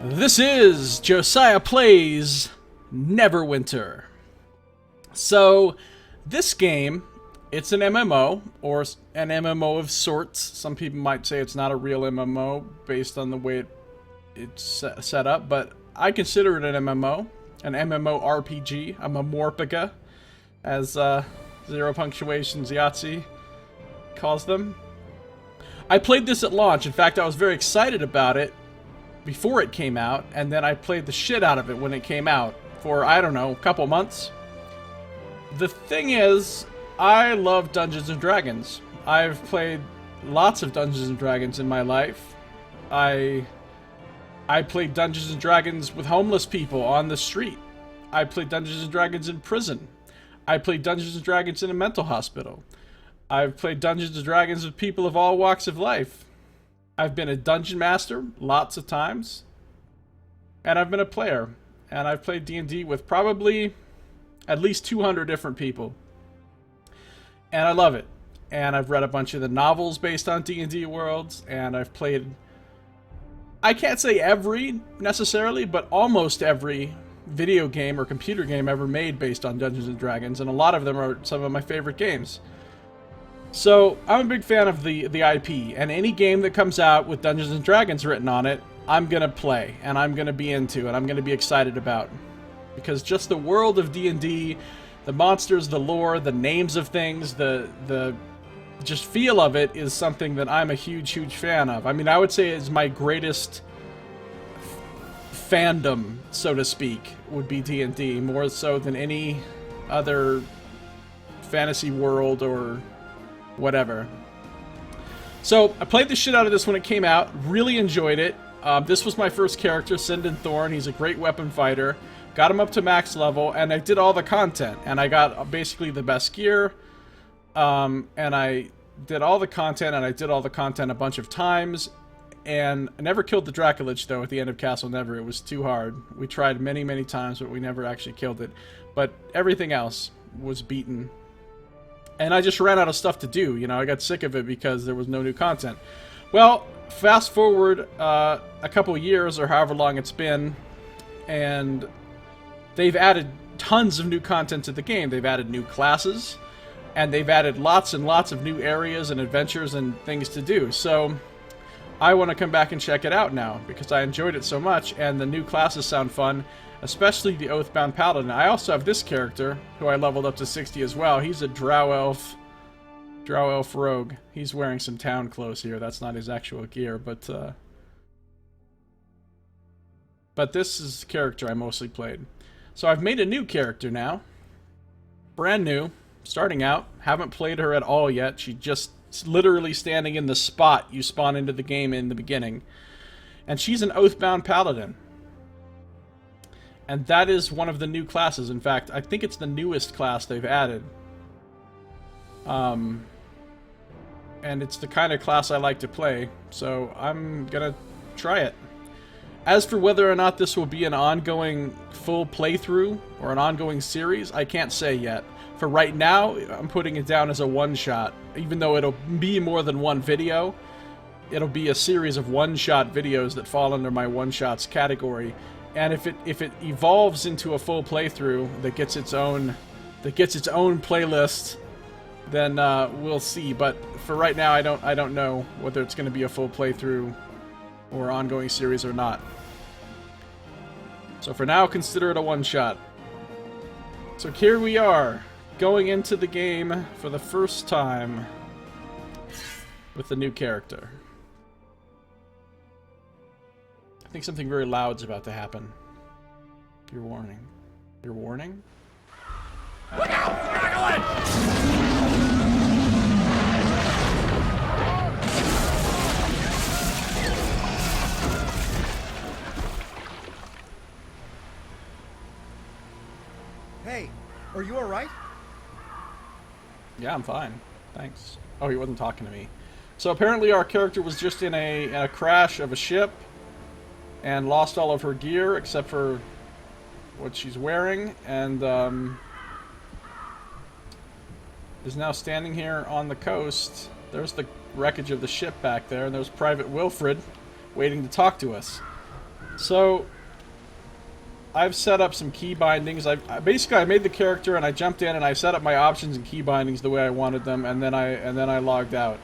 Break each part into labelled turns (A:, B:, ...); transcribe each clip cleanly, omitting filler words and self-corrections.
A: This is Josiah Plays Neverwinter. So, this game, it's an MMO, or an MMO of sorts. Some people might say it's not a real MMO based on the way it's set up, but I consider it an MMO, an MMORPG, a MMORPG, as Zero Punctuations Yahtzee calls them. I played this at launch. In fact, I was very excited about it before it came out, and then I played the shit out of it when it came out for, I don't know, a couple months. The thing is, I love Dungeons & Dragons. I've played lots of Dungeons & Dragons in my life. I played Dungeons & Dragons with homeless people on the street. I played Dungeons & Dragons in prison. I played Dungeons & Dragons in a mental hospital. I've played Dungeons & Dragons with people of all walks of life. I've been a dungeon master lots of times, and I've been a player, and I've played D&D with probably at least 200 different people, and I love it. And I've read a bunch of the novels based on D&D worlds, and I've played, I can't say every necessarily, but almost every video game or computer game ever made based on Dungeons & Dragons, and a lot of them are some of my favorite games. So, I'm a big fan of the IP, and any game that comes out with Dungeons & Dragons written on it, I'm gonna play, and I'm gonna be into, and I'm gonna be excited about. Because just the world of D&D, the monsters, the lore, the names of things, the just feel of it is something that I'm a huge, huge fan of. I mean, I would say it's my greatest fandom, so to speak, would be D&D, more so than any other fantasy world or whatever. So, I played the shit out of this when it came out. Really enjoyed it. This was my first character, Cinden Thorn. He's a great weapon fighter. Got him up to max level, and I did all the content. And I got basically the best gear. And I did all the content, and I did all the content a bunch of times. And I never killed the Dracolich, though, at the end of Castle Never. It was too hard. We tried many, many times, but we never actually killed it. But everything else was beaten. And I just ran out of stuff to do. You know, I got sick of it because there was no new content. Well, fast forward a couple years or however long it's been, and they've added tons of new content to the game. They've added new classes, and they've added lots and lots of new areas and adventures and things to do. So I want to come back and check it out now because I enjoyed it so much, and the new classes sound fun. Especially the Oathbound Paladin. I also have this character, who I leveled up to 60 as well. He's a Drow Elf rogue. He's wearing some town clothes here. That's not his actual gear, but this is the character I mostly played. So I've made a new character now. Brand new. Starting out. Haven't played her at all yet. She's just literally standing in the spot you spawn into the game in the beginning. And she's an Oathbound Paladin. And that is one of the new classes. In fact, I think it's the newest class they've added. And it's the kind of class I like to play, so I'm gonna try it. As for whether or not this will be an ongoing full playthrough or an ongoing series, I can't say yet. For right now, I'm putting it down as a one-shot. Even though it'll be more than one video, it'll be a series of one-shot videos that fall under my one-shots category. And if it evolves into a full playthrough that gets its own playlist, then we'll see. But for right now, I don't know whether it's going to be a full playthrough or ongoing series or not. So for now, consider it a one-shot. So here we are, going into the game for the first time with the new character. I think something very loud's about to happen. Your warning. Your warning?
B: Look out! Dragolich!
C: Hey, are you alright?
A: Yeah, I'm fine. Thanks. Oh, he wasn't talking to me. So apparently our character was just in a crash of a ship and lost all of her gear except for what she's wearing, and is now standing here on the coast. There's the wreckage of the ship back there, and there's Private Wilfred waiting to talk to us. So, I've set up some key bindings. Basically I made the character and I jumped in and I set up my options and key bindings the way I wanted them, and then I logged out.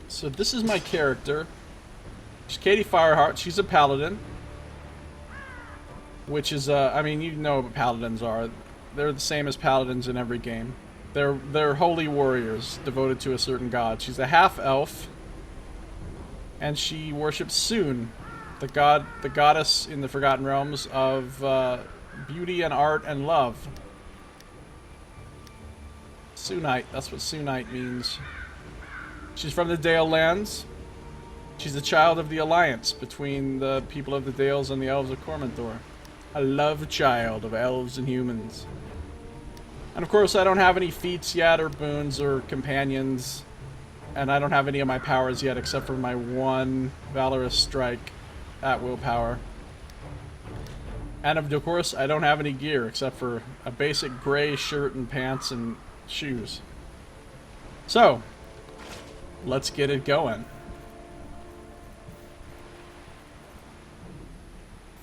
A: So this is my character. She's Katie Fireheart. She's a paladin, which is I mean, you know what paladins are. They're the same as paladins in every game. They're holy warriors devoted to a certain god. She's a half elf. And she worships Soon, the goddess in the Forgotten Realms of beauty and art and love. Soonite, that's what Soonite means. She's from the Dale lands. She's a child of the alliance between the people of the Dales and the elves of Cormanthor. A love child of elves and humans. And of course I don't have any feats yet, or boons, or companions. And I don't have any of my powers yet, except for my one Valorous Strike at willpower. And of course, I don't have any gear, except for a basic gray shirt and pants and shoes. So, let's get it going.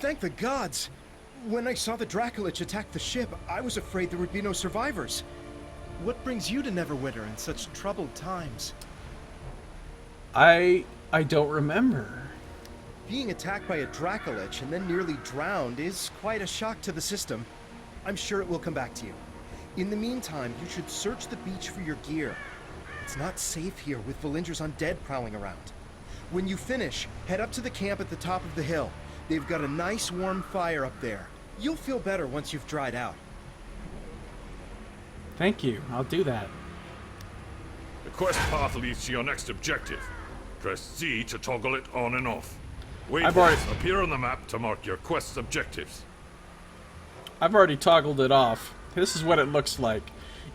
C: Thank the gods! When I saw the Dracolich attack the ship, I was afraid there would be no survivors. What brings you to Neverwinter in such troubled times?
A: I don't remember.
C: Being attacked by a Dracolich and then nearly drowned is quite a shock to the system. I'm sure it will come back to you. In the meantime, you should search the beach for your gear. It's not safe here with Valinger's undead prowling around. When you finish, head up to the camp at the top of the hill. They've got a nice warm fire up there. You'll feel better once you've dried out.
A: Thank you. I'll do that.
B: The quest path leads to your next objective. Press Z to toggle it on and off. Waypoints appear on the map to mark your quest's objectives.
A: I've already toggled it off. This is what it looks like.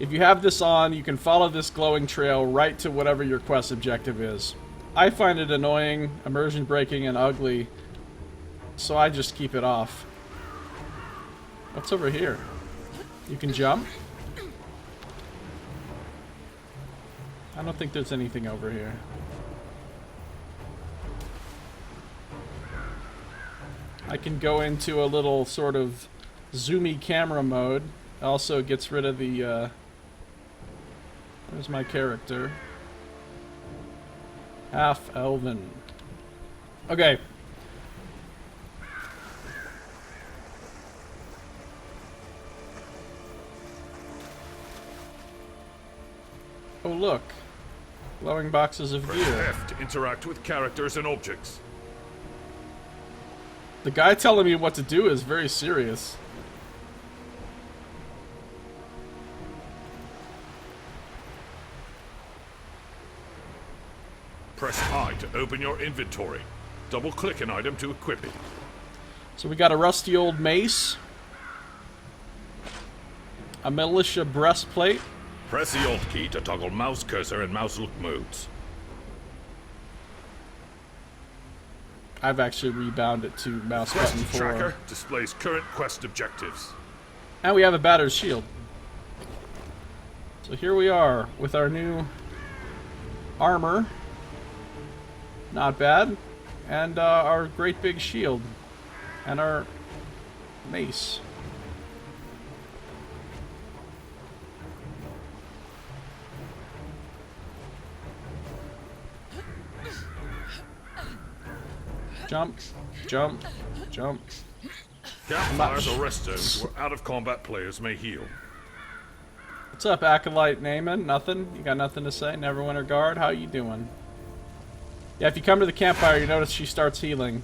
A: If you have this on, you can follow this glowing trail right to whatever your quest objective is. I find it annoying, immersion breaking, and ugly, so I just keep it off. What's over here? You can jump? I don't think there's anything over here. I can go into a little sort of zoomy camera mode. Also gets rid of the, there's my character. Half elven. Okay. Oh look. Glowing boxes of
B: Press
A: gear.
B: F to interact with characters and objects.
A: The guy telling me what to do is very serious.
B: Press I to open your inventory. Double-click an item to equip it.
A: So we got a rusty old mace. A militia breastplate.
B: Press the Alt key to toggle mouse cursor and mouse look modes.
A: I've actually rebound to mouse
B: Quest
A: button 4.
B: tracker displays current quest objectives.
A: And we have a battered shield. So here we are with our new armor. Not bad. And our great big shield. And our mace. Jump, jump, jump.
B: Campfires or rest zones where out-of-combat players may heal.
A: What's up, Acolyte Naaman? Nothing? You got nothing to say? Neverwinter Guard, how you doing? Yeah, if you come to the campfire, you notice she starts healing.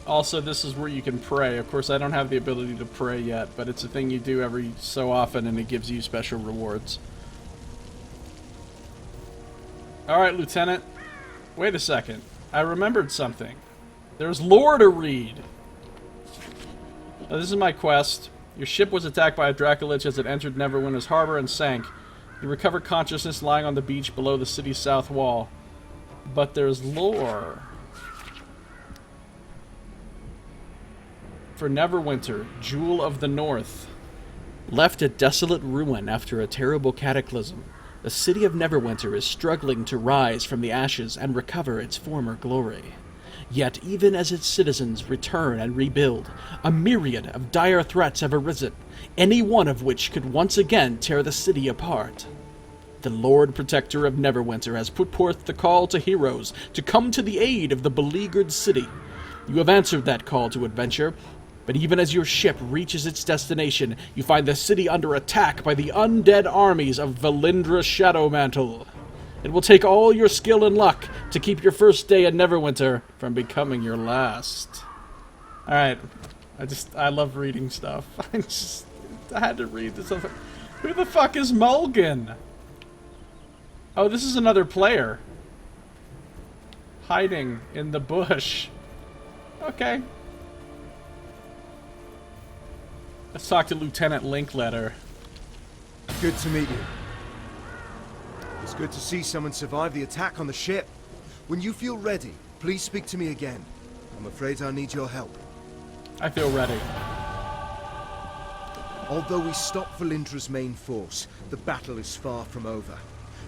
A: Also, this is where you can pray. Of course, I don't have the ability to pray yet, but it's a thing you do every so often, and it gives you special rewards. Alright, Lieutenant. Wait a second. I remembered something. There's lore to read. Now, this is my quest. Your ship was attacked by a Dracolich as it entered Neverwinter's harbor and sank. You recover consciousness lying on the beach below the city's south wall. But there's lore. For Neverwinter, Jewel of the North. Left a desolate ruin after a terrible cataclysm, The city of Neverwinter is struggling to rise from the ashes and recover its former glory. Yet even as its citizens return and rebuild, a myriad of dire threats have arisen, any one of which could once again tear the city apart. The Lord Protector of Neverwinter has put forth the call to heroes to come to the aid of the beleaguered city. You have answered that call to adventure, but even as your ship reaches its destination, you find the city under attack by the undead armies of Valindra Shadowmantle. It will take all your skill and luck to keep your first day in Neverwinter from becoming your last. Alright, I love reading stuff. I had to read this. Who the fuck is Mulgan? Oh, this is another player. Hiding in the bush. Okay. Let's talk to Lieutenant Linkletter.
C: Good to meet you. It's good to see someone survive the attack on the ship. When you feel ready, please speak to me again. I'm afraid I need your help.
A: I feel ready.
C: Although we stopped Valindra's main force, the battle is far from over.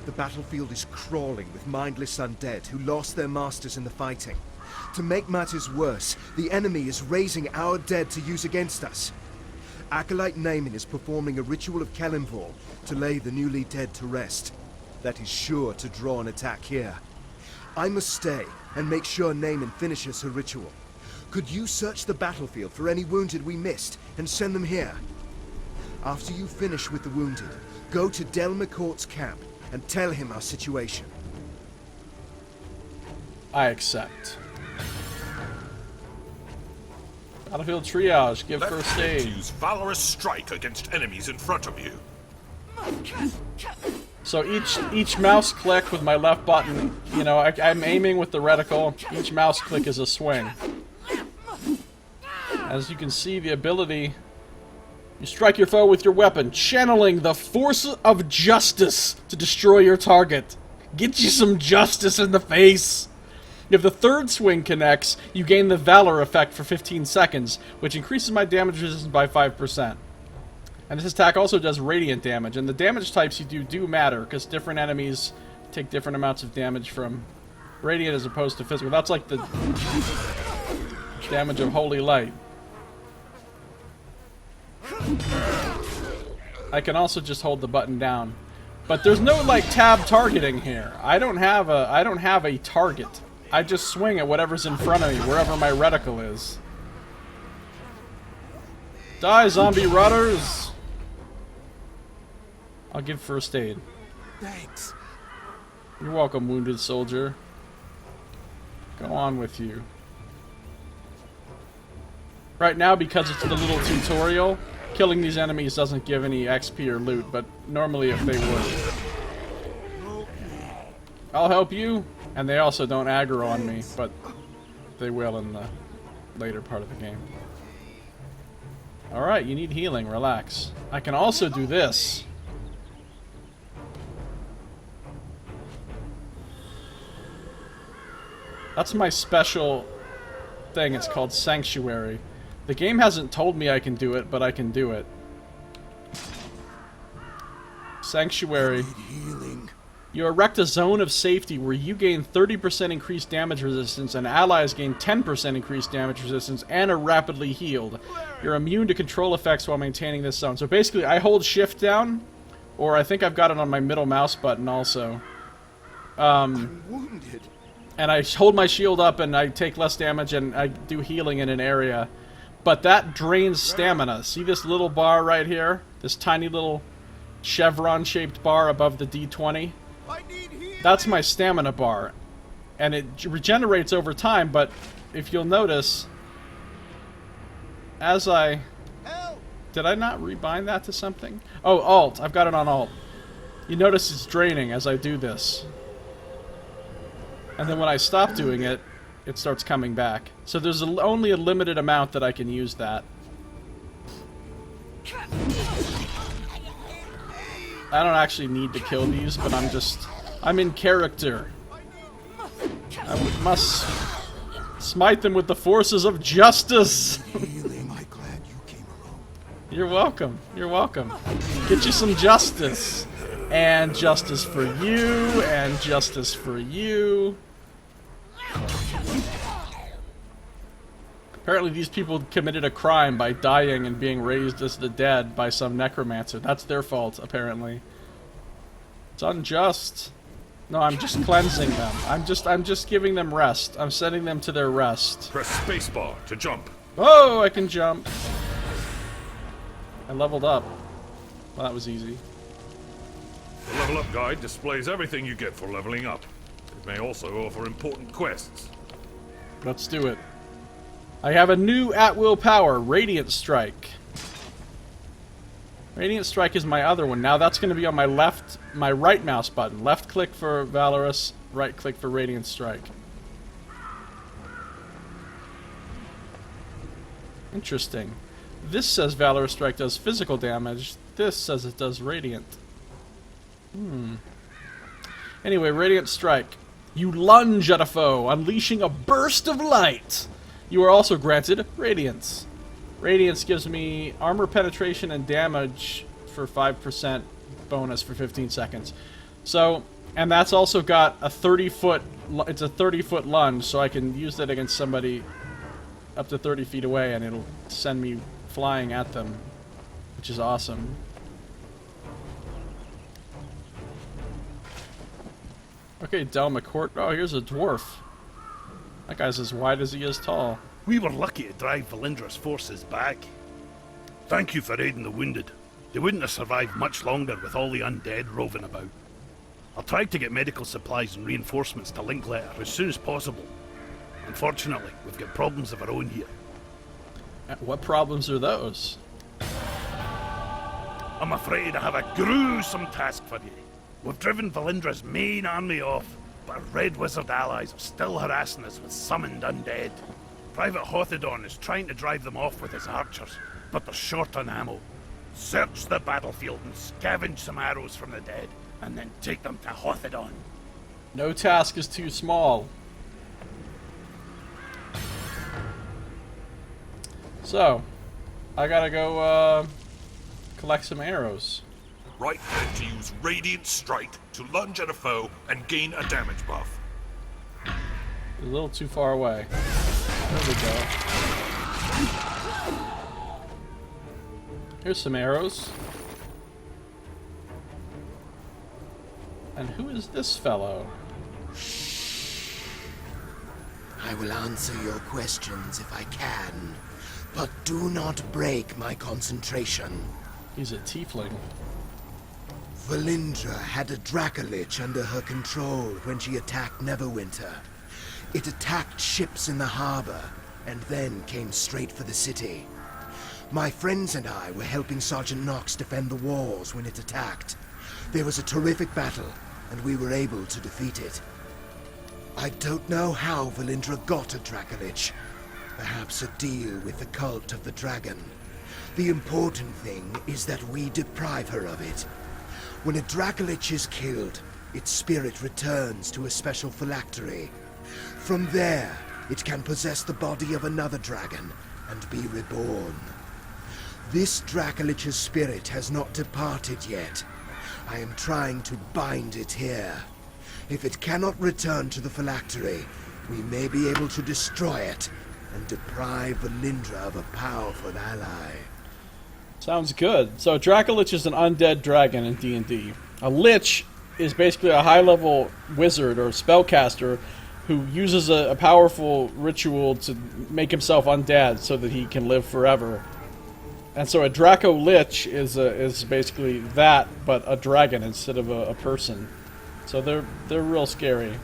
C: The battlefield is crawling with mindless undead who lost their masters in the fighting. To make matters worse, the enemy is raising our dead to use against us. Acolyte Naaman is performing a ritual of Kellinval to lay the newly dead to rest. That is sure to draw an attack here. I must stay and make sure Naaman finishes her ritual. Could you search the battlefield for any wounded we missed and send them here? After you finish with the wounded, go to Del McCourt's camp and tell him our situation.
A: I accept. Battlefield triage, give first aid.
B: Use valorous strike against enemies in front of you.
A: So each mouse click with my left button, you know, I'm aiming with the reticle. Each mouse click is a swing. As you can see, the ability, you strike your foe with your weapon, channeling the force of justice to destroy your target. Get you some justice in the face. If the third swing connects, you gain the Valor effect for 15 seconds, which increases my damage resistance by 5%. And this attack also does radiant damage, and the damage types you do matter, because different enemies take different amounts of damage from radiant as opposed to physical. That's like the damage of holy light. I can also just hold the button down. But there's no like tab targeting here. I don't have a target. I just swing at whatever's in front of me, wherever my reticle is. Die, zombie rudders! I'll give first aid.
C: Thanks.
A: You're welcome, wounded soldier. Go on with you. Right now, because it's the little tutorial, killing these enemies doesn't give any XP or loot, but normally if they would. I'll help you, and they also don't aggro on me, but they will in the later part of the game. Alright, you need healing, relax. I can also do this. That's my special thing, it's called Sanctuary. The game hasn't told me I can do it, but I can do it. Sanctuary. You erect a zone of safety where you gain 30% increased damage resistance and allies gain 10% increased damage resistance and are rapidly healed. You're immune to control effects while maintaining this zone. So basically, I hold shift down, or I think I've got it on my middle mouse button also.
C: I'm wounded.
A: And I hold my shield up and I take less damage and I do healing in an area. But that drains stamina. See this little bar right here? This tiny little chevron-shaped bar above the D20? That's my stamina bar. And it regenerates over time, but if you'll notice, as I... Did I not rebind that to something? Oh, Alt. I've got it on Alt. You notice it's draining as I do this. And then when I stop doing it, it starts coming back. So there's only a limited amount that I can use that. I don't actually need to kill these, but I'm in character. I must smite them with the forces of justice. You're welcome. You're welcome. Get you some justice. And justice for you, and justice for you. Apparently these people committed a crime by dying and being raised as the dead by some necromancer. That's their fault, apparently. It's unjust. No, I'm just cleansing them. I'm just giving them rest. I'm sending them to their rest.
B: Press spacebar to jump.
A: Oh, I can jump. I leveled up. Well, that was easy.
B: The level up guide displays everything you get for leveling up. It may also offer important quests.
A: Let's do it. I have a new at-will power, Radiant Strike. Radiant Strike is my other one. Now that's going to be on my right mouse button. Left click for Valorous, right click for Radiant Strike. Interesting. This says Valorous Strike does physical damage. This says it does Radiant. Anyway, Radiant Strike. You lunge at a foe, unleashing a burst of light. You are also granted Radiance. Radiance gives me armor penetration and damage for 5% bonus for 15 seconds. So, and that's also got a 30-foot, it's a 30-foot lunge, so I can use that against somebody up to 30 feet away, and it'll send me flying at them, which is awesome. Okay, Del McCourt. Oh, here's a dwarf. That guy's as wide as he is tall.
D: We were lucky to drive Valindra's forces back. Thank you for aiding the wounded. They wouldn't have survived much longer with all the undead roving about. I'll try to get medical supplies and reinforcements to Linkletter as soon as possible. Unfortunately, we've got problems of our own here.
A: What problems are those?
D: I'm afraid I have a gruesome task for you. We've driven Valindra's main army off, but our Red Wizard allies are still harassing us with summoned undead. Private Hothedon is trying to drive them off with his archers, but they're short on ammo. Search the battlefield and scavenge some arrows from the dead, and then take them to Hothedon.
A: No task is too small. So, I gotta go, collect some arrows.
B: Right click to use Radiant Strike to lunge at a foe and gain a damage buff.
A: A little too far away. There we go. Here's some arrows. And who is this fellow?
E: I will answer your questions if I can, but do not break my concentration.
A: He's a tiefling.
E: Valindra had a Dracolich under her control when she attacked Neverwinter. It attacked ships in the harbor, and then came straight for the city. My friends and I were helping Sergeant Knox defend the walls when it attacked. There was a terrific battle, and we were able to defeat it. I don't know how Valindra got a Dracolich. Perhaps a deal with the cult of the dragon. The important thing is that we deprive her of it. When a Dracolich is killed, its spirit returns to a special phylactery. From there, it can possess the body of another dragon and be reborn. This Dracolich's spirit has not departed yet. I am trying to bind it here. If it cannot return to the phylactery, we may be able to destroy it and deprive Valindra of a powerful ally.
A: Sounds good. So Dracolich is an undead dragon in D&D. A lich is basically a high-level wizard or spellcaster who uses a powerful ritual to make himself undead so that he can live forever. And so a Draco-Lich is basically that, but a dragon instead of a person. So they're real scary.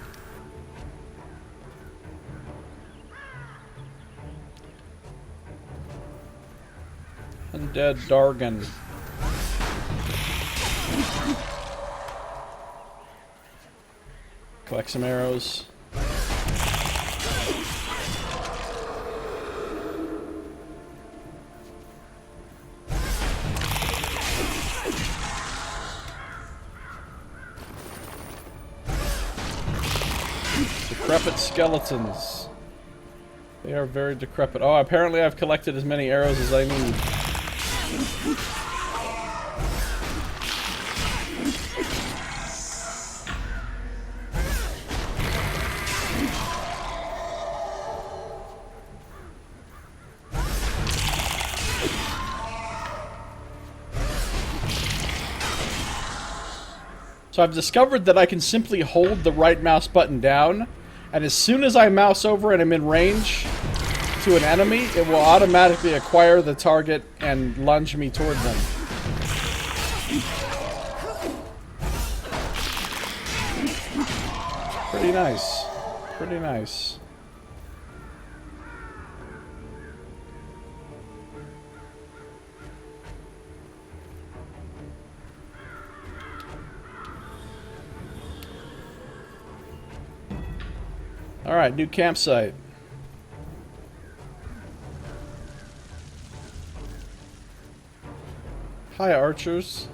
A: Undead Dargon. Collect some arrows. Decrepit skeletons. They are very decrepit. Oh, apparently I've collected as many arrows as I need. So I've discovered that I can simply hold the right mouse button down, and as soon as I mouse over and I'm in range to an enemy, it will automatically acquire the target and lunge me toward them. Pretty nice. Pretty nice. Alright, new campsite. Hi, archers.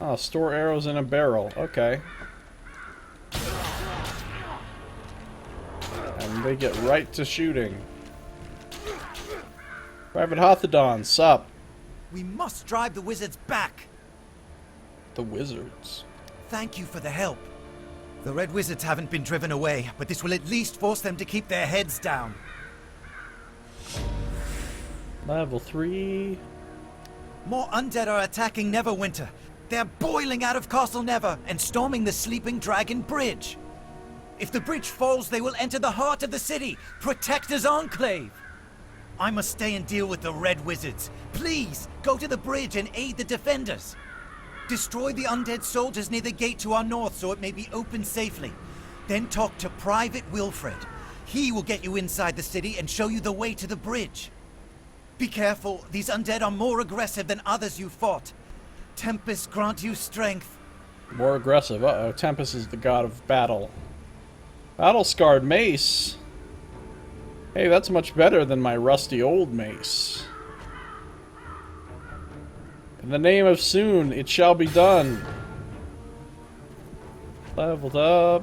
A: Oh, store arrows in a barrel. Okay. And they get right to shooting. Private Hothadon, sup?
F: We must drive the wizards back.
A: The wizards.
F: Thank you for the help. The red wizards haven't been driven away, but this will at least force them to keep their heads down.
A: Level 3.
F: More undead are attacking Neverwinter. They're boiling out of Castle Never and storming the Sleeping Dragon Bridge. If the bridge falls, they will enter the heart of the city, Protector's Enclave. I must stay and deal with the red wizards. Please, go to the bridge and aid the defenders. Destroy the undead soldiers near the gate to our north so it may be opened safely. Then talk to Private Wilfred. He will get you inside the city and show you the way to the bridge. Be careful, these undead are more aggressive than others you fought. Tempest grant you strength.
A: More aggressive. Uh-oh, Tempest is the god of battle. Battle-scarred mace. Hey, that's much better than my rusty old mace. In the name of soon, it shall be done. Leveled up.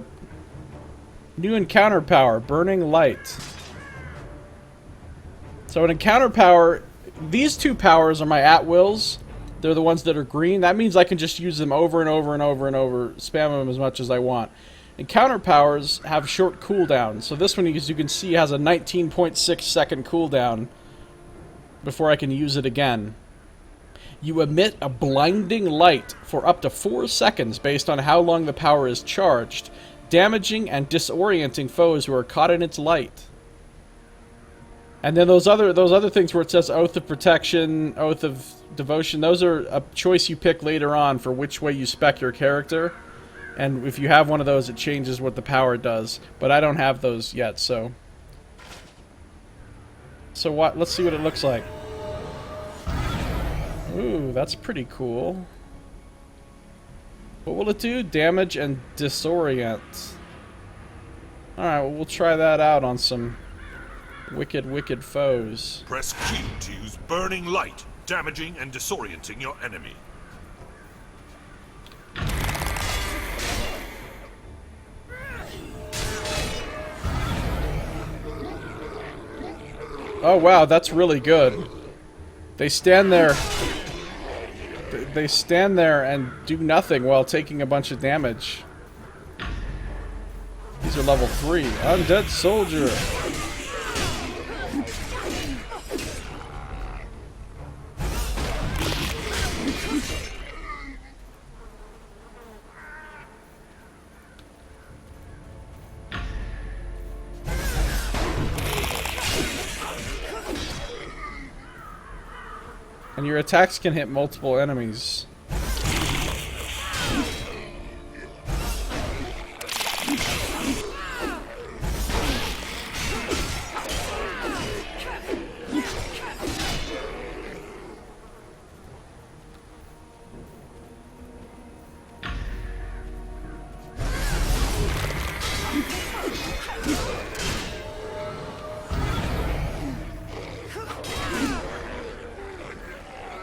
A: New encounter power, Burning Light. So an encounter power, these two powers are my at-wills. They're the ones that are green. That means I can just use them over and over and over and over, spam them as much as I want. Encounter powers have short cooldowns. So this one, as you can see, has a 19.6 second cooldown before I can use it again. You emit a blinding light for up to 4 seconds based on how long the power is charged, damaging and disorienting foes who are caught in its light. And then those other things where it says Oath of Protection, Oath of Devotion, those are a choice you pick later on for which way you spec your character. And if you have one of those, it changes what the power does. But I don't have those yet, so... So what? Let's see what it looks like. Ooh, that's pretty cool. What will it do? Damage and disorient. Alright, well, we'll try that out on some wicked foes.
B: Press Q to use Burning Light, damaging and disorienting your enemy.
A: Oh wow, that's really good. They stand there. They stand there and do nothing while taking a bunch of damage. These are level 3. Undead Soldier. And your attacks can hit multiple enemies.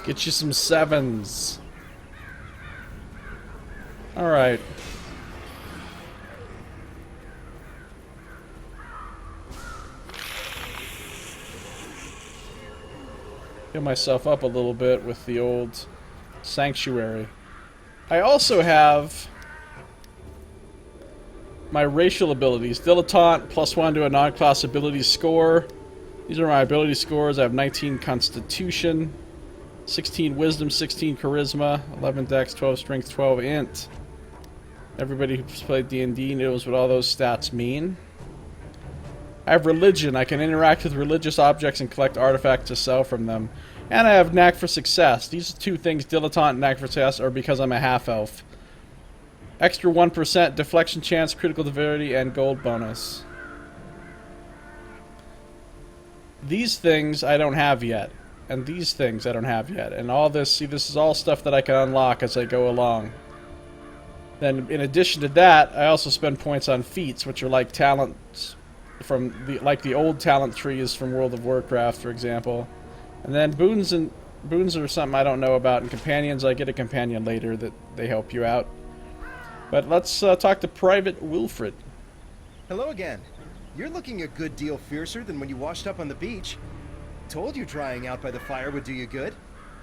A: Get you some 7s. Alright. Get myself up a little bit with the old sanctuary. I also have my racial abilities. Dilettante, +1 to a non-class ability score. These are my ability scores. I have 19 Constitution. 16 wisdom, 16 charisma, 11 dex, 12 strength, 12 int. Everybody who's played D&D knows what all those stats mean. I have religion. I can interact with religious objects and collect artifacts to sell from them. And I have knack for success. These two things, dilettante and knack for success, are because I'm a half-elf. Extra 1% deflection chance, critical divinity, and gold bonus. These things I don't have yet. And these things I don't have yet. And all this, see, this is all stuff that I can unlock as I go along. Then, in addition to that, I also spend points on feats, which are like talents from the old talent trees from World of Warcraft, for example. And then boons are something I don't know about. And companions, I get a companion later that they help you out. But let's talk to Private Wilfred.
C: Hello again. You're looking a good deal fiercer than when you washed up on the beach. Told you drying out by the fire would do you good.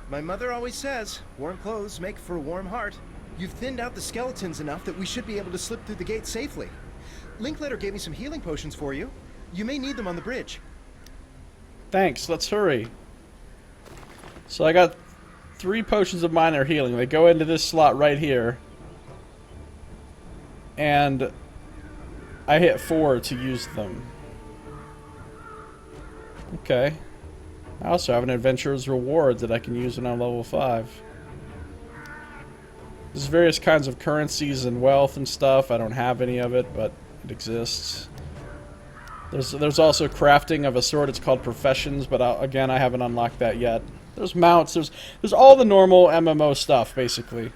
C: My mother always says, warm clothes make for a warm heart. You've thinned out the skeletons enough that we should be able to slip through the gate safely. Linklater gave me some healing potions for you. You may need them on the bridge.
A: Thanks, let's hurry. So I got 3 potions of minor healing. They go into this slot right here. And I hit 4 to use them. Okay. I also have an adventurer's reward that I can use when I'm level 5. There's various kinds of currencies and wealth and stuff. I don't have any of it, but it exists. There's also crafting of a sort. It's called professions, but again, I haven't unlocked that yet. There's mounts. There's all the normal MMO stuff, basically.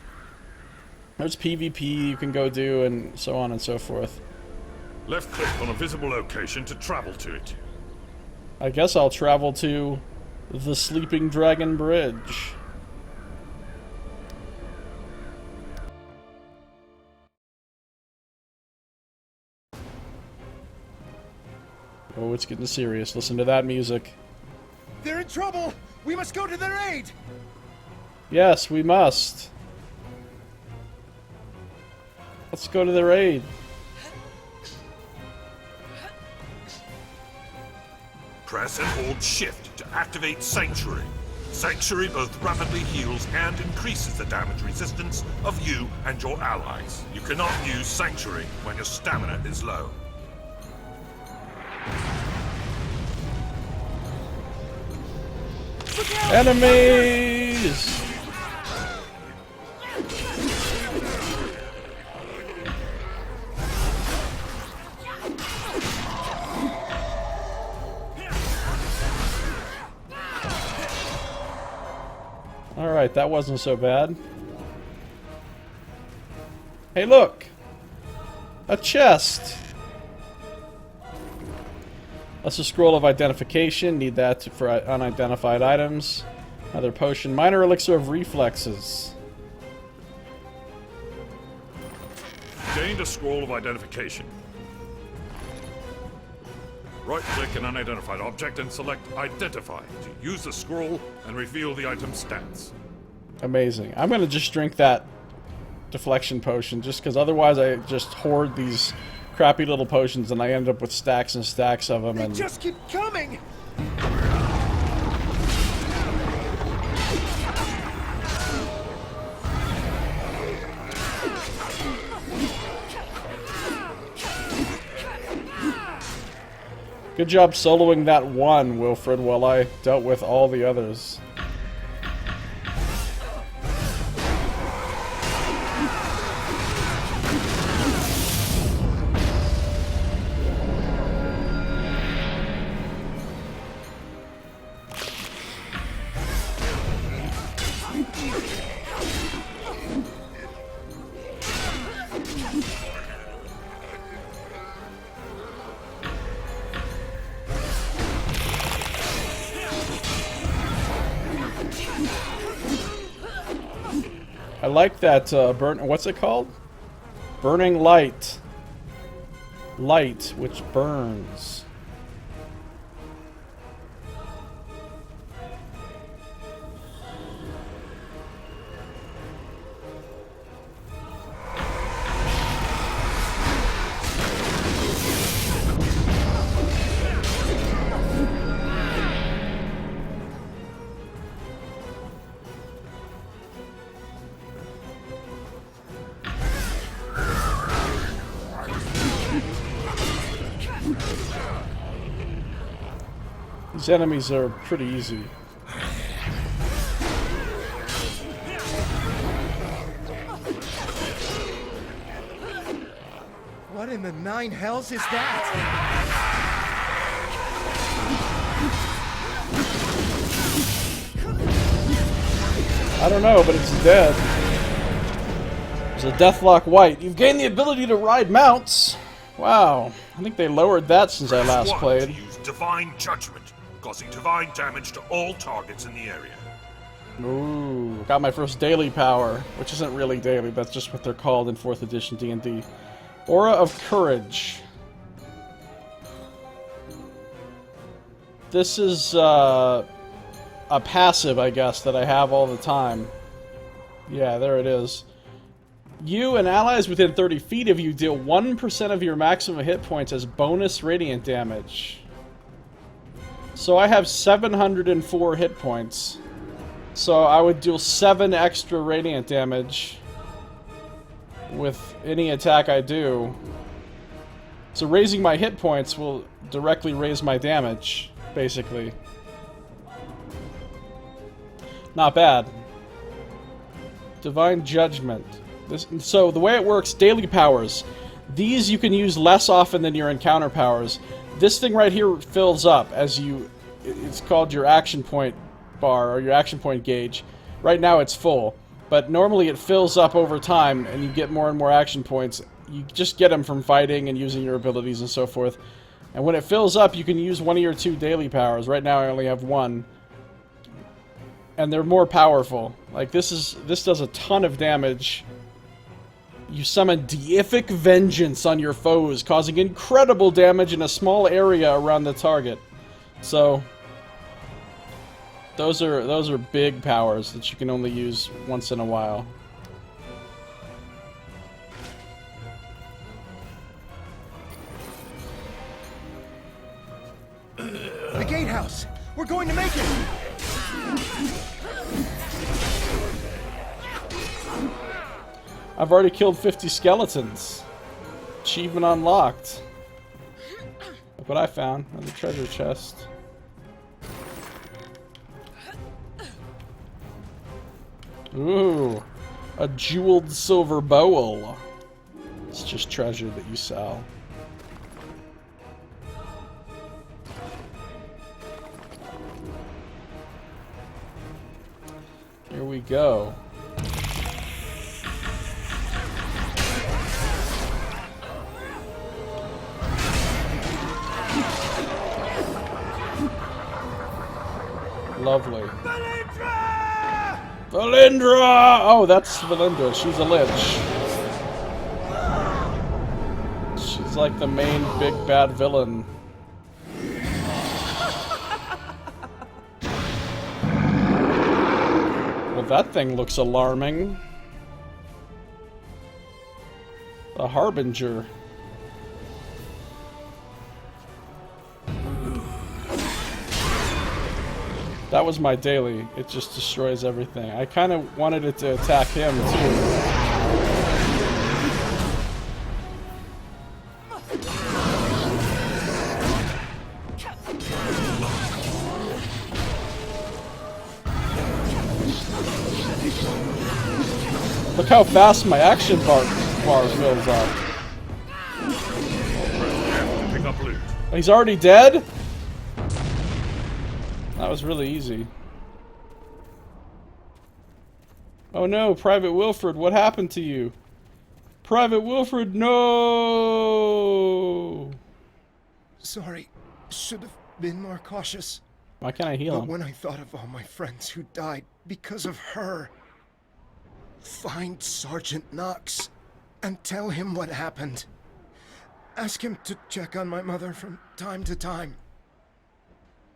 A: There's PvP you can go do, and so on and so forth.
B: Left click on a visible location to travel to it.
A: I guess I'll travel to the Sleeping Dragon Bridge. Oh, it's getting serious. Listen to that music.
C: They're in trouble! We must go to their aid!
A: Yes, we must. Let's go to their aid.
B: Press and hold shift to activate Sanctuary. Sanctuary both rapidly heals and increases the damage resistance of you and your allies. You cannot use Sanctuary when your stamina is low.
A: Enemies! Alright, that wasn't so bad. Hey, look! A chest! That's a scroll of identification. Need that for unidentified items. Another potion. Minor elixir of reflexes.
B: Gained a scroll of identification. Right-click an unidentified object and select Identify to use the scroll and reveal the item's stats.
A: Amazing. I'm gonna just drink that deflection potion, just because otherwise I just hoard these crappy little potions and I end up with stacks and stacks of them.
C: They
A: And
C: just keep coming!
A: good job soloing that one, Wilfred, while I dealt with all the others. I like that what's it called? Burning light. Light, which burns. These enemies are pretty easy.
C: What in the nine hells is that?
A: I don't know, but it's dead. There's a Deathlock White. You've gained the ability to ride mounts. Wow. I think they lowered that since I last played.
B: To use Divine Judgment, causing divine damage to all targets in the area.
A: Ooh. Got my first daily power, which isn't really daily. That's just what they're called in 4th edition D&D. Aura of Courage. This is a passive, I guess, that I have all the time. Yeah, there it is. You and allies within 30 feet of you deal 1% of your maximum hit points as bonus radiant damage. So I have 704 hit points. So I would deal 7 extra radiant damage with any attack I do. So raising my hit points will directly raise my damage, basically. Not bad. Divine Judgment. So the way it works, daily powers. These you can use less often than your encounter powers. This thing right here fills up as you... It's called your action point bar, or your action point gauge. Right now it's full. But normally it fills up over time, and you get more and more action points. You just get them from fighting and using your abilities and so forth. And when it fills up, you can use 1 of your 2 daily powers. Right now I only have 1. And they're more powerful. Like, this does a ton of damage. You summon Deific Vengeance on your foes, causing incredible damage in a small area around the target. So, those are big powers that you can only use once in a while.
C: The gatehouse! We're going to make it!
A: I've already killed 50 skeletons. Achievement unlocked. Look what I found in the treasure chest. Ooh, a jeweled silver bowl. It's just treasure that you sell. Here we go. Lovely. Valindra! Oh, that's Valindra. She's a lich. She's like the main big bad villain. Well, that thing looks alarming. The Harbinger. That was my daily. It just destroys everything. I kind of wanted it to attack him, too. Look how fast my action bar fills up.
B: Pick up loot.
A: He's already dead? That was really easy. Oh no, Private Wilfred, what happened to you? Private Wilfred, no!
C: Sorry, should have been more cautious.
A: Why can't I heal
C: But
A: him?
C: when I thought of all my friends who died because of her, find Sergeant Knox and tell him what happened. Ask him to check on my mother from time to time.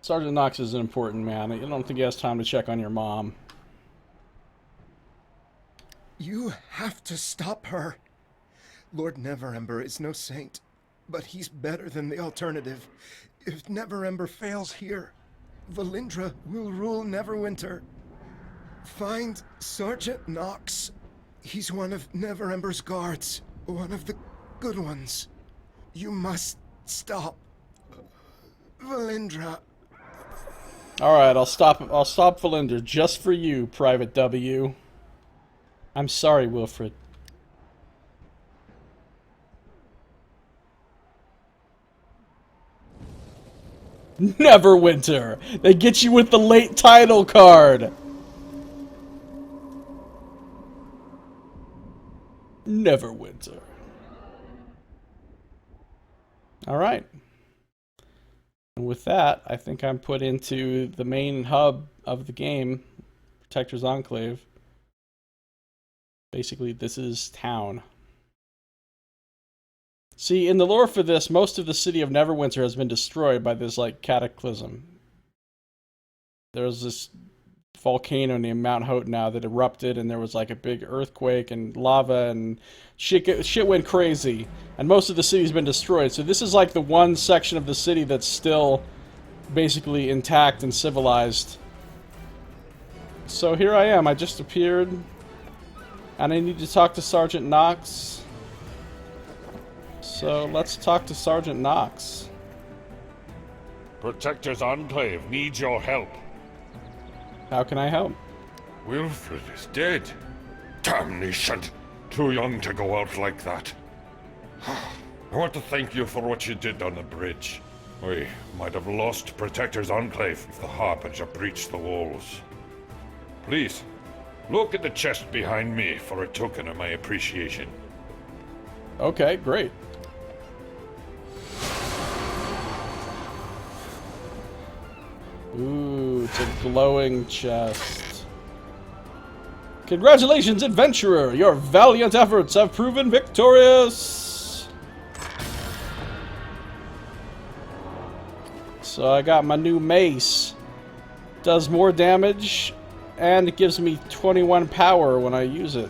A: Sergeant Knox is an important man. I don't think he has time to check on your mom.
C: You have to stop her. Lord Neverember is no saint, but he's better than the alternative. If Neverember fails here, Valindra will rule Neverwinter. Find Sergeant Knox. He's one of Neverember's guards, one of the good ones. You must stop Valindra.
A: Alright, I'll stop Valinder just for you, Private W. I'm sorry, Wilfred. Neverwinter! They get you with the late title card! Neverwinter. Alright. And with that, I think I'm put into the main hub of the game, Protector's Enclave. Basically, this is town. See, in the lore for this, most of the city of Neverwinter has been destroyed by this, like, cataclysm. There's this volcano named Mount Hote now that erupted, and there was, like, a big earthquake and lava, and shit went crazy. And most of the city's been destroyed. So this is, like, the one section of the city that's still basically intact and civilized. So here I am. I just appeared, and I need to talk to Sergeant Knox. So let's talk to Sergeant Knox.
B: Protector's Enclave needs your help.
A: How can I help?
B: Wilfred is dead. Damnation! Too young to go out like that. I want to thank you for what you did on the bridge. We might have lost Protector's Enclave if the Harbinger breached the walls. Please, look at the chest behind me for a token of my appreciation.
A: Okay, great. Ooh, it's a glowing chest. Congratulations, adventurer! Your valiant efforts have proven victorious! So I got my new mace. Does more damage, and it gives me 21 power when I use it.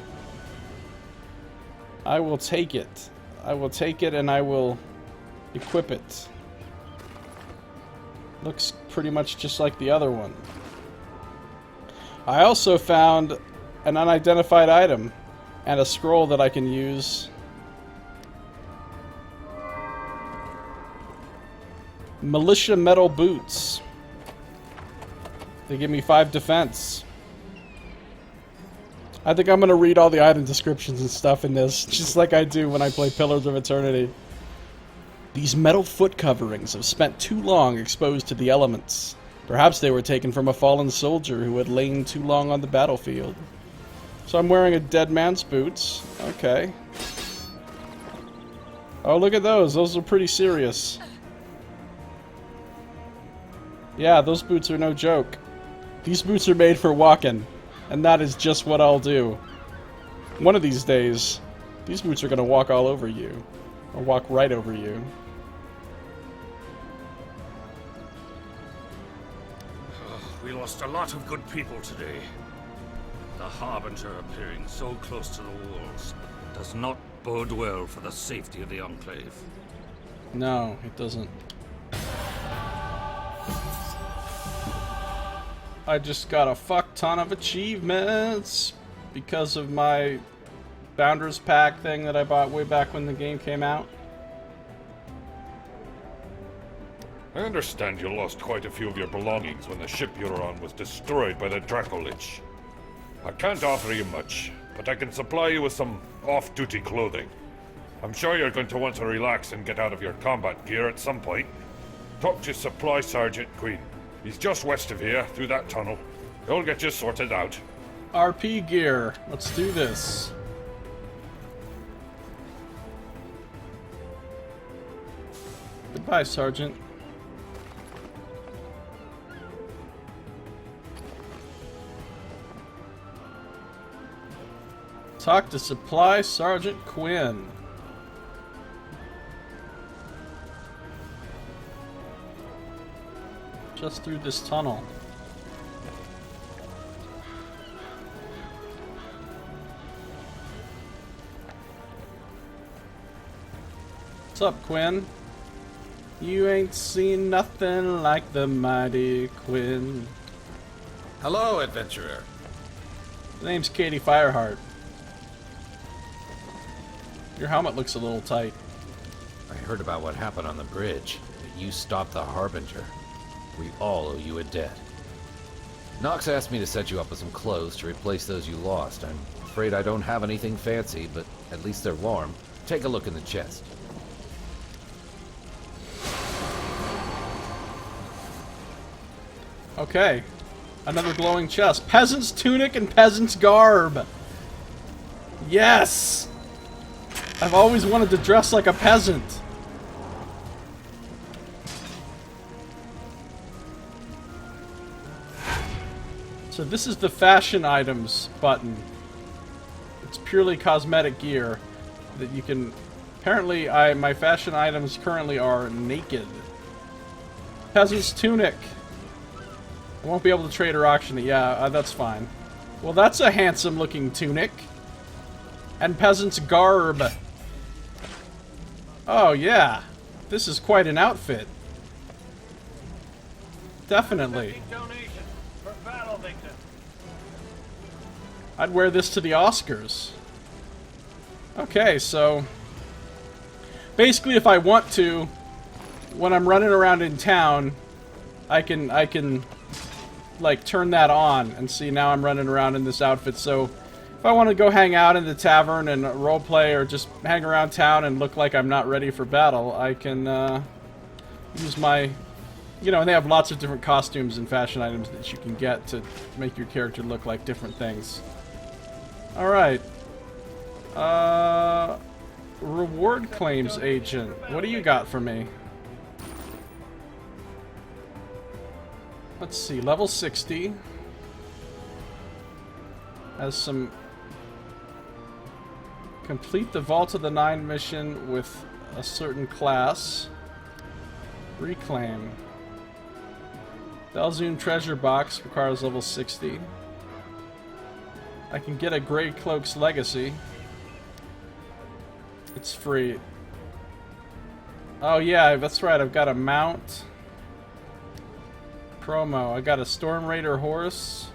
A: I will take it. I will take it and I will equip it. Looks pretty much just like the other one. I also found an unidentified item and a scroll that I can use. Militia metal boots. They give me 5 defense. I think I'm gonna read all the item descriptions and stuff in this, just like I do when I play Pillars of Eternity. These metal foot coverings have spent too long exposed to the elements. Perhaps they were taken from a fallen soldier who had lain too long on the battlefield. So I'm wearing a dead man's boots. Okay. Oh, look at those. Those are pretty serious. Yeah, those boots are no joke. These boots are made for walking. And that is just what I'll do. One of these days, these boots are going to walk all over you. Or walk right over you.
G: We lost a lot of good people today. The Harbinger appearing so close to the walls does not bode well for the safety of the Enclave.
A: No, it doesn't. I just got a fuck ton of achievements because of my Founders Pack thing that I bought way back when the game came out.
B: I understand you lost quite a few of your belongings when the ship you were on was destroyed by the Dracolich. I can't offer you much, but I can supply you with some off-duty clothing. I'm sure you're going to want to relax and get out of your combat gear at some point. Talk to Supply Sergeant Queen. He's just west of here, through that tunnel. He'll get you sorted out.
A: RP gear. Let's do this. Goodbye, Sergeant. Talk to Supply Sergeant Quinn. Just through this tunnel. What's up, Quinn? You ain't seen nothing like the mighty Quinn.
H: Hello, adventurer.
A: His name's Katie Fireheart. Your helmet looks a little tight.
H: I heard about what happened on the bridge, but you stopped the Harbinger. We all owe you a debt. Nox asked me to set you up with some clothes to replace those you lost. I'm afraid I don't have anything fancy, but at least they're warm. Take a look in the chest.
A: Okay. Another glowing chest. Peasant's tunic and peasant's garb. Yes! I've always wanted to dress like a peasant. So this is the fashion items button. It's purely cosmetic gear that you can... Apparently, my fashion items currently are naked. Peasant's tunic. I won't be able to trade or auction it. Yeah, that's fine. Well, that's a handsome looking tunic. And peasant's garb. Oh, yeah. This is quite an outfit. Definitely. I'd wear this to the Oscars. Okay, so... Basically, if I want to, when I'm running around in town, I can like, turn that on and see now I'm running around in this outfit. So, if I want to go hang out in the tavern and roleplay or just hang around town and look like I'm not ready for battle, I can use my... You know, and they have lots of different costumes and fashion items that you can get to make your character look like different things. Alright. Reward claims agent. What do you got for me? Let's see, level 60. Has some... Complete the Vault of the Nine mission with a certain class. Reclaim. Belzoon treasure box requires level 60. I can get a Grey Cloak's Legacy. It's free. Oh yeah, that's right, I've got a mount. Promo. I got a Storm Raider horse.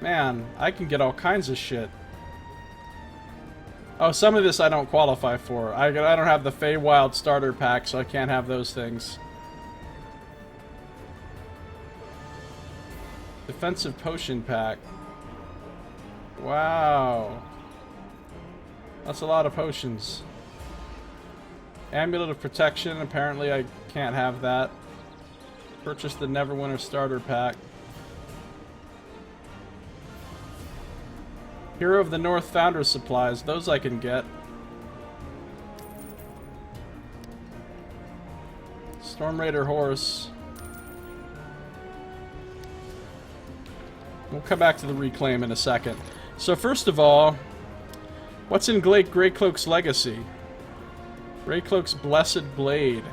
A: Man, I can get all kinds of shit. Oh, some of this I don't qualify for. I don't have the Feywild starter pack, so I can't have those things. Defensive potion pack. Wow. That's a lot of potions. Amulet of protection. Apparently I can't have that. Purchase the Neverwinter starter pack. Hero of the North founder supplies. Those I can get. Storm Raider horse. We'll come back to the reclaim in a second. So first of all, what's in Grey Cloak's Legacy? Grey Cloak's Blessed Blade.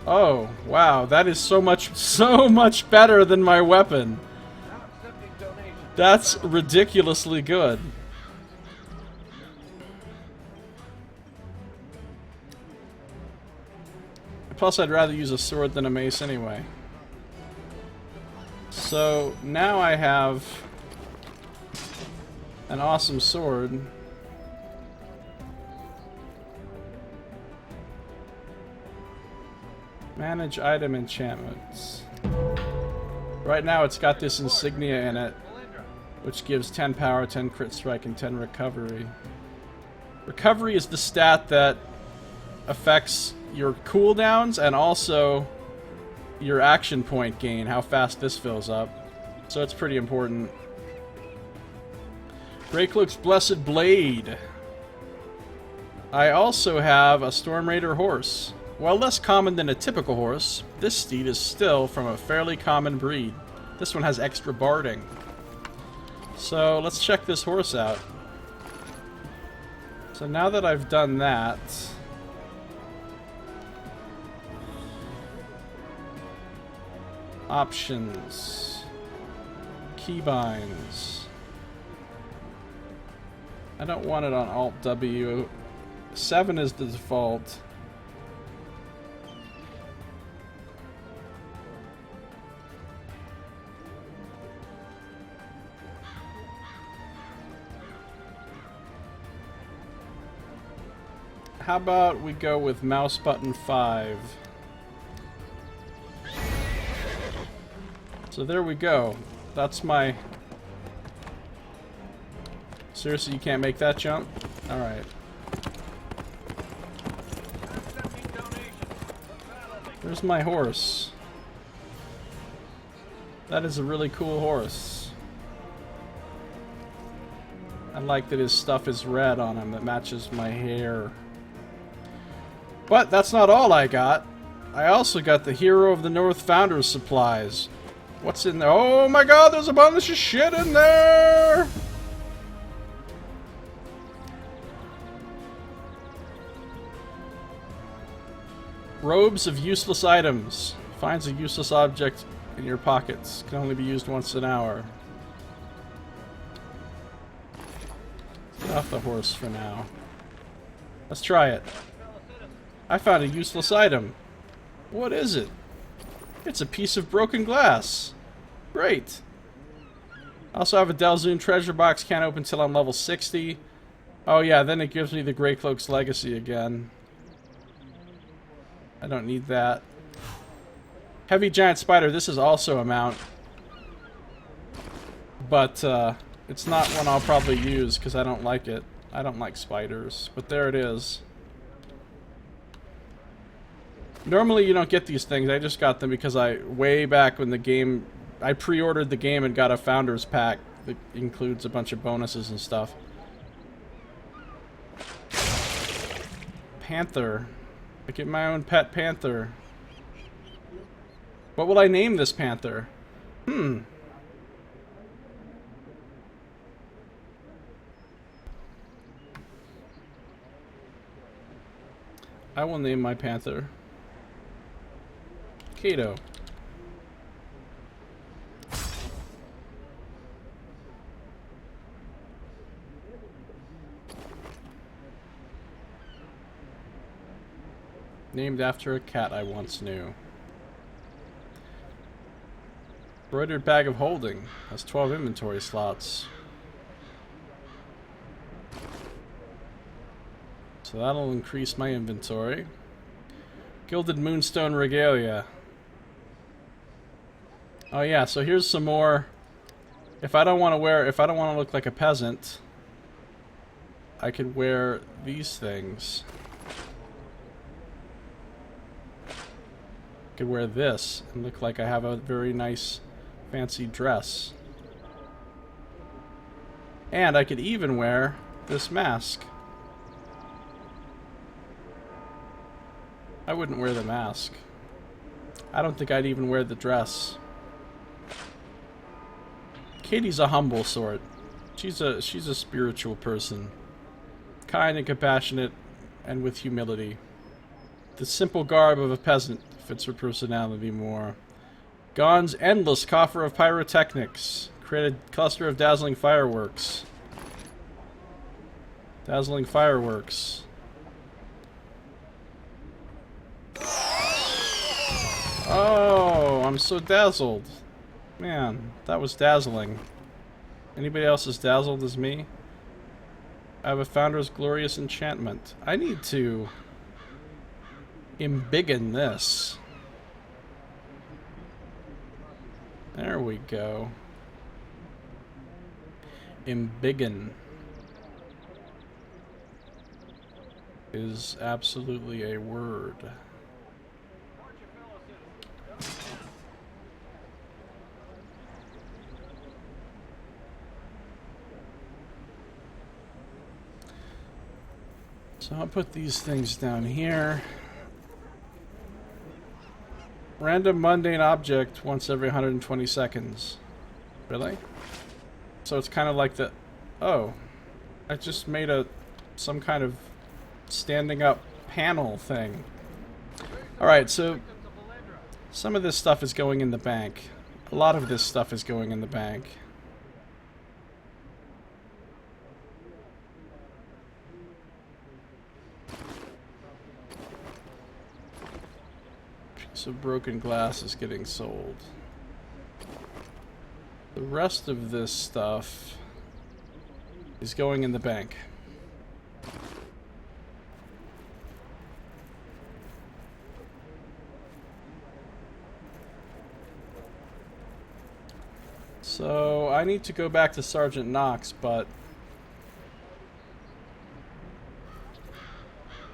A: Oh, wow, that is so much better than my weapon. That's ridiculously good. Plus, I'd rather use a sword than a mace anyway. So, now I have an awesome sword. Manage item enchantments. Right now it's got this insignia in it, which gives 10 power, 10 crit strike, and 10 recovery. Recovery is the stat that affects your cooldowns and also your action point gain, how fast this fills up. So it's pretty important. Grey Cloak's Blessed Blade. I also have a Storm Raider horse. While less common than a typical horse, this steed is still from a fairly common breed. This one has extra barding. So let's check this horse out. So now that I've done that, options, keybinds. I don't want it on Alt W. 7 is the default. How about we go with mouse button 5? So there we go. That's my... Seriously, you can't make that jump? Alright. There's my horse. That is a really cool horse. I like that his stuff is red on him that matches my hair. But that's not all I got. I also got the Hero of the North Founders supplies. What's in there? Oh my god, there's a bunch of shit in there! Robes of useless items. Finds a useless object in your pockets. Can only be used once an hour. Get off the horse for now. Let's try it. I found a useless item. What is it? It's a piece of broken glass. Great. I also have a Delzoon treasure box. Can't open until I'm level 60. Oh yeah, then it gives me the Grey Cloak's Legacy again. I don't need that. Heavy Giant Spider. This is also a mount. But it's not one I'll probably use because I don't like it. I don't like spiders. But there it is. Normally you don't get these things. I just got them because way back when the game... I pre-ordered the game and got a Founders Pack that includes a bunch of bonuses and stuff. Panther. I get my own pet panther. What will I name this panther? I will name my panther Kato. Named after a cat I once knew. Embroidered bag of holding. Has 12 inventory slots. So that'll increase my inventory. Gilded Moonstone Regalia. Oh yeah, so here's some more. If I don't want to look like a peasant, I could wear these things. I could wear this and look like I have a very nice fancy dress. And I could even wear this mask. I wouldn't wear the mask. I don't think I'd even wear the dress. Katie's a humble sort. She's a spiritual person. Kind and compassionate and with humility. The simple garb of a peasant fits her personality more. Gon's endless coffer of pyrotechnics. Created cluster of dazzling fireworks. Dazzling fireworks. Oh, I'm so dazzled. Man, that was dazzling. Anybody else as dazzled as me? I have a Founder's Glorious Enchantment. I need to embiggen this. There we go. Embiggen is absolutely a word. So I'll put these things down here. Random mundane object once every 120 seconds. Really? So it's kind of like the... Oh. I just made some kind of standing up panel thing. Alright, so some of this stuff is going in the bank. A lot of this stuff is going in the bank. So broken glass is getting sold. The rest of this stuff is going in the bank. So, I need to go back to Sergeant Knox, but...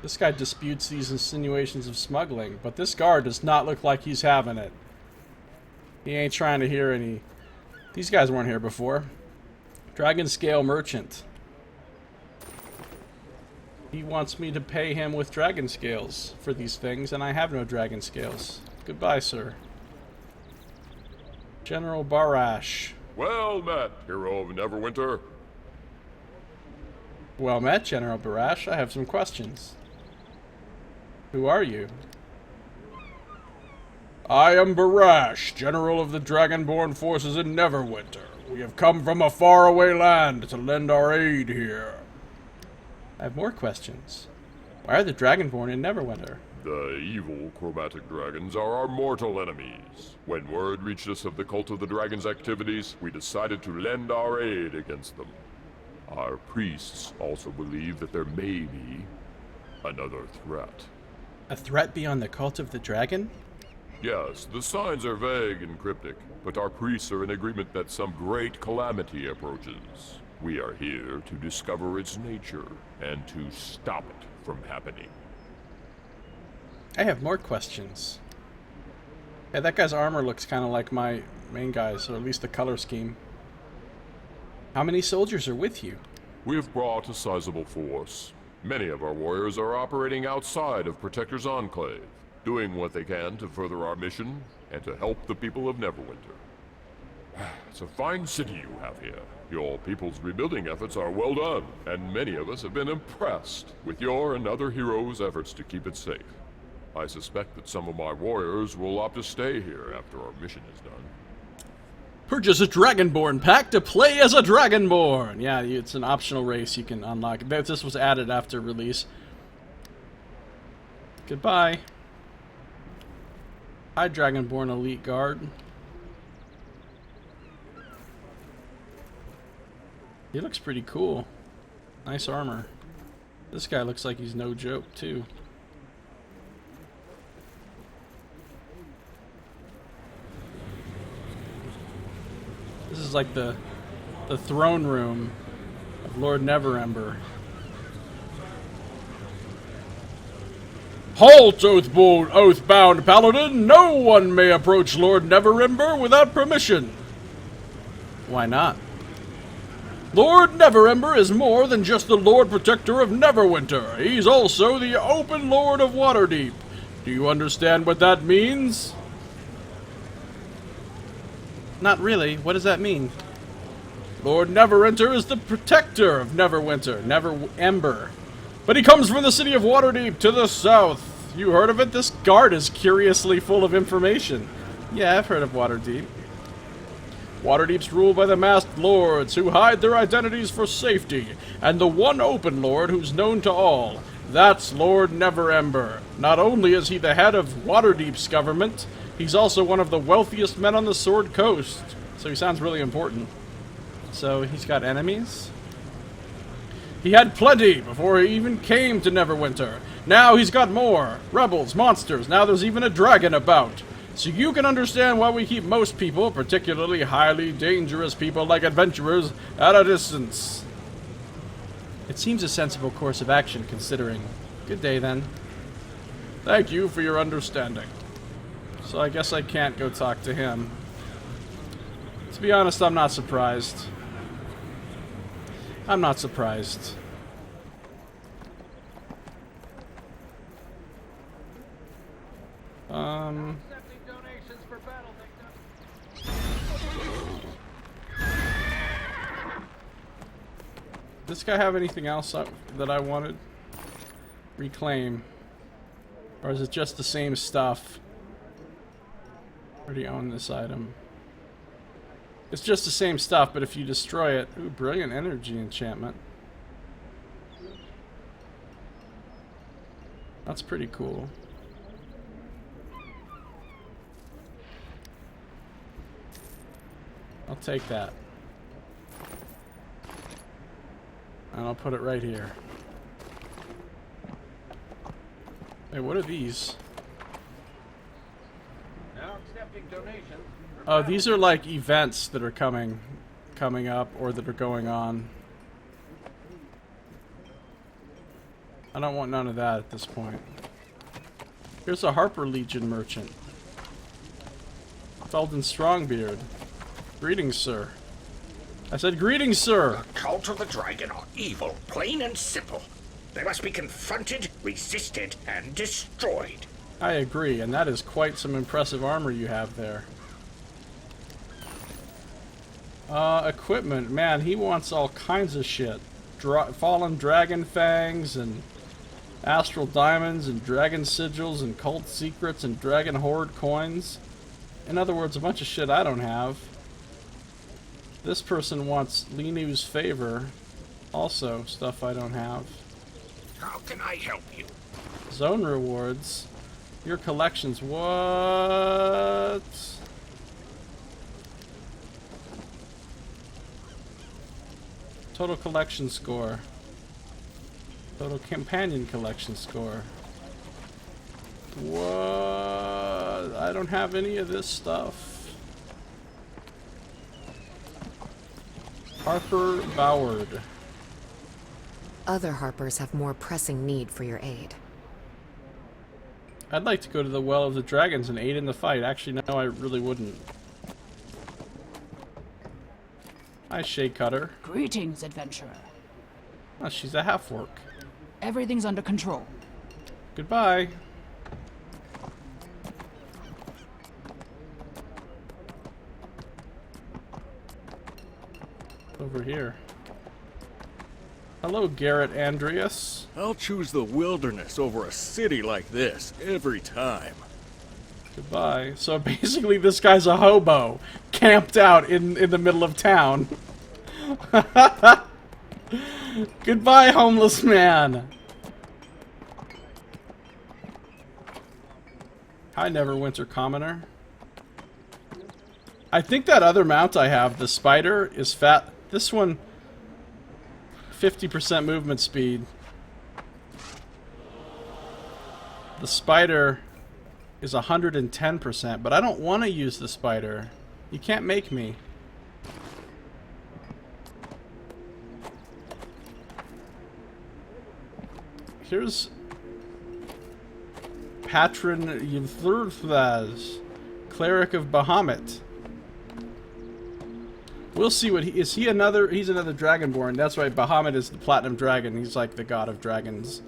A: This guy disputes these insinuations of smuggling, but this guard does not look like he's having it. He ain't trying to hear any... These guys weren't here before. Dragon Scale Merchant. He wants me to pay him with dragon scales for these things, and I have no dragon scales. Goodbye, sir. General Barash.
I: Well met, hero of Neverwinter.
A: Well met, General Barash. I have some questions. Who are you? I am Barash, General of the Dragonborn forces in Neverwinter. We have come from a faraway land to lend our aid here. I have more questions. Why are the Dragonborn in Neverwinter?
I: The evil chromatic dragons are our mortal enemies. When word reached us of the Cult of the Dragon's activities, we decided to lend our aid against them. Our priests also believe that there may be another threat.
A: A threat beyond the Cult of the Dragon?
I: Yes, the signs are vague and cryptic, but our priests are in agreement that some great calamity approaches. We are here to discover its nature and to stop it from happening.
A: I have more questions. Yeah, that guy's armor looks kind of like my main guy's, or at least the color scheme. How many soldiers are with you?
I: We have brought a sizable force. Many of our warriors are operating outside of Protector's Enclave, doing what they can to further our mission and to help the people of Neverwinter. It's a fine city you have here. Your people's rebuilding efforts are well done, and many of us have been impressed with your and other heroes' efforts to keep it safe. I suspect that some of my warriors will opt to stay here after our mission is done.
A: Purchase a Dragonborn pack to play as a Dragonborn! Yeah, it's an optional race you can unlock. This was added after release. Goodbye. Hi, Dragonborn Elite Guard. He looks pretty cool. Nice armor. This guy looks like he's no joke, too. This is like the throne room of Lord Neverember. Halt, Oathbound Paladin! No one may approach Lord Neverember without permission. Why not? Lord Neverember is more than just the Lord Protector of Neverwinter. He's also the Open Lord of Waterdeep. Do you understand what that means? Not really. What does that mean? Lord Neverwinter is the protector of Neverwinter, Neverember. But he comes from the city of Waterdeep to the south. You heard of it? This guard is curiously full of information. Yeah, I've heard of Waterdeep. Waterdeep's ruled by the masked lords, who hide their identities for safety, and the one open lord who's known to all. That's Lord Neverember. Not only is he the head of Waterdeep's government, he's also one of the wealthiest men on the Sword Coast. So he sounds really important. So he's got enemies? He had plenty before he even came to Neverwinter. Now he's got more. Rebels, monsters, now there's even a dragon about. So you can understand why we keep most people, particularly highly dangerous people like adventurers, at a distance. It seems a sensible course of action, considering. Good day, then. Thank you for your understanding. So I guess I can't go talk to him. To be honest, I'm not surprised. I'm not surprised. Does this guy have anything else that I wanted? Reclaim. Or is it just the same stuff? Already own this item. It's just the same stuff, but if you destroy it... Ooh, brilliant energy enchantment. That's pretty cool. I'll take that. And I'll put it right here. Hey, what are these?
J: Now accepting donations.
A: Oh, these are like events that are coming up or that are going on. I don't want none of that at this point. Here's a Harper Legion merchant. Felden Strongbeard. Greetings, sir. I said greetings, sir!
J: The cult of the dragon are evil, plain and simple. They must be confronted, resisted, and destroyed.
A: I agree, and that is quite some impressive armor you have there. Equipment. Man, he wants all kinds of shit. Fallen dragon fangs, and astral diamonds, and dragon sigils, and cult secrets, and dragon horde coins. In other words, a bunch of shit I don't have. This person wants Linu's favor. Also, stuff I don't have.
J: How can I help you?
A: Zone rewards. Your collections. What? Total collection score. Total companion collection score. What? I don't have any of this stuff. Harper Boward.
K: Other Harpers have more pressing need for your aid.
A: I'd like to go to the Well of the Dragons and aid in the fight. Actually, no, I really wouldn't. Hi, Shea Cutter.
L: Greetings, adventurer.
A: Oh, she's a half-orc.
L: Everything's under control.
A: Goodbye. Over here. Hello, Garrett Andreas.
M: I'll choose the wilderness over a city like this every time.
A: Goodbye. So basically this guy's a hobo, camped out in the middle of town. Goodbye, homeless man. Hi, Neverwinter Commoner. I think that other mount I have, the spider, is fat. This one, 50% movement speed. The spider is 110%, but I don't want to use the spider. You can't make me. Here's Patron Ythurthaz, Cleric of Bahamut. We'll see what he is. He's another Dragonborn. That's right, Bahamut is the Platinum Dragon. He's like the god of dragons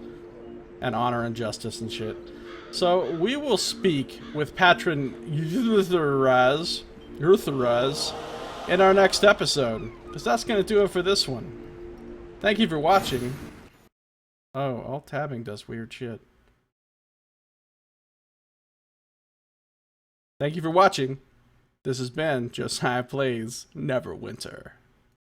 A: and honor and justice and shit. So we will speak with Patron Ythurthaz in our next episode, because that's going to do it for this one. Thank you for watching. Oh, alt tabbing does weird shit. Thank you for watching. This has been Josiah Plays Neverwinter.